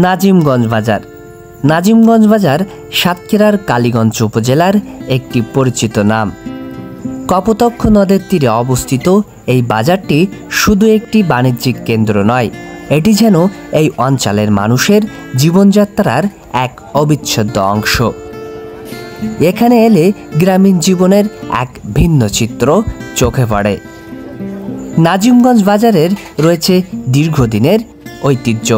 নাজিমগঞ্জ বাজার। নাজিমগঞ্জ বাজার সাতক্ষীরার কালীগঞ্জ উপজেলার একটি পরিচিত নাম। কপোতাক্ষ নদের তীরে অবস্থিত এই বাজারটি শুধু একটি বাণিজ্যিক কেন্দ্র নয়, এটি যেন এই অঞ্চলের মানুষের জীবনযাত্রার এক অবিচ্ছেদ্য অংশ। এখানে এলে গ্রামীণ জীবনের এক ভিন্ন চিত্র চোখে পড়ে। নাজিমগঞ্জ বাজারের রয়েছে দীর্ঘদিনের ঐতিহ্য।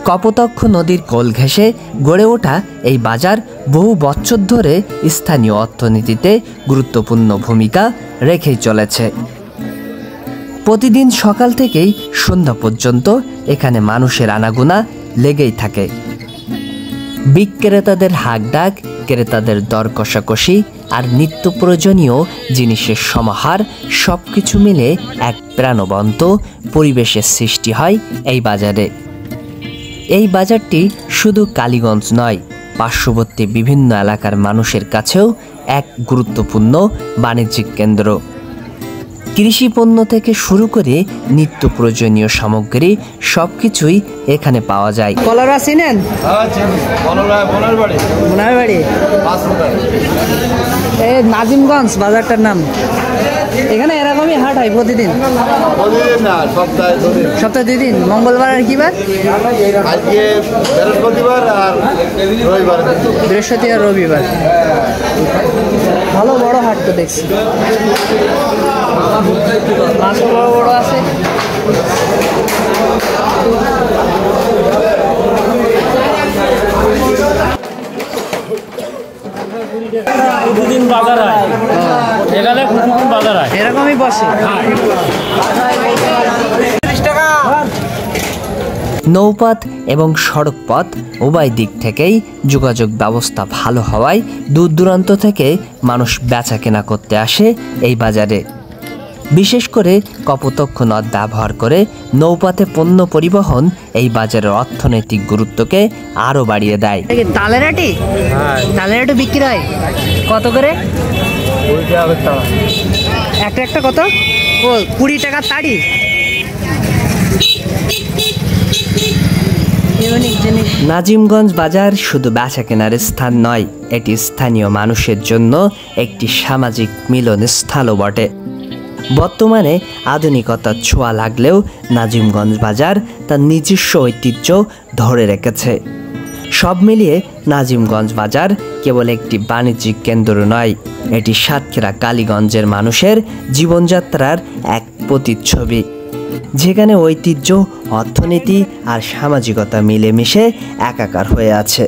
কপোতাক্ষ নদীর কোল ঘেঁষে গড়ে ওঠা এই বাজার বহু বছর ধরে স্থানীয় অর্থনীতিতে গুরুত্বপূর্ণ ভূমিকা রেখেই চলেছে। প্রতিদিন সকাল থেকেই সন্ধ্যা পর্যন্ত এখানে মানুষের আনাগোনা লেগেই থাকে। বিক্রেতাদের হাঁকডাক, ক্রেতাদের দর কষাকষি আর নিত্য প্রয়োজনীয় জিনিসের সমাহার সবকিছু মিলে এক প্রাণবন্ত পরিবেশের সৃষ্টি হয় এই বাজারে। এই বাজারটি শুধু কালীগঞ্জ নয়, পার্শ্ববর্তী বিভিন্ন এলাকার মানুষের কাছেও এক গুরুত্বপূর্ণ বাণিজ্যিক কেন্দ্র। কৃষি পণ্য থেকে শুরু করে নিত্য প্রয়োজনীয় সামগ্রী সবকিছুই এখানে পাওয়া যায়। কলারা চিনেন? এই নাজিমগঞ্জ বাজারটার নাম। এখানে এরকমই হাট হয় প্রতিদিন? সপ্তাহে 2 দিন। মঙ্গলবার আর কি বার? বৃহস্পতি আর রবিবার। ভালো বড় হাট তো দেখছি, মাছ বড় বড় আছে। প্রতিদিন বাজার হয় এখানে, প্রতিদিন বাজার হয়, এরকমই বসে। নৌপথ এবং সড়ক পথ উভয় দিক থেকেই যোগাযোগ ব্যবস্থা ভালো হওয়ায় দূর দূরান্ত থেকে মানুষ বেচা কেনা করতে আসে এই বাজারে। বিশেষ করে কপোতাক্ষ নদ ব্যবহার করে নৌপথে পণ্য পরিবহন এই বাজারের অর্থনৈতিক গুরুত্বকে আরও বাড়িয়ে দেয়। তালের আটি? তালের আটি বিক্রি হয় কত করে? একটা কত? ও 20 টাকা তাড়ি। নাজিমগঞ্জ বাজার শুধু বেচা কেনার স্থান নয়, এটি স্থানীয় মানুষের জন্য একটি সামাজিক মিলন স্থলও বটে। বর্তমানে আধুনিকতার ছোঁয়া লাগলেও নাজিমগঞ্জ বাজার তার নিজস্ব ঐতিহ্য ধরে রেখেছে। সব মিলিয়ে নাজিমগঞ্জ বাজার কেবল একটি বাণিজ্যিক কেন্দ্র নয়, এটি সাতক্ষীরা কালীগঞ্জের মানুষের জীবনযাত্রার এক প্রতিচ্ছবি, যেখানে ঐতিহ্য, অর্থনীতি আর সামাজিকতা মিলেমিশে একাকার হয়ে আছে।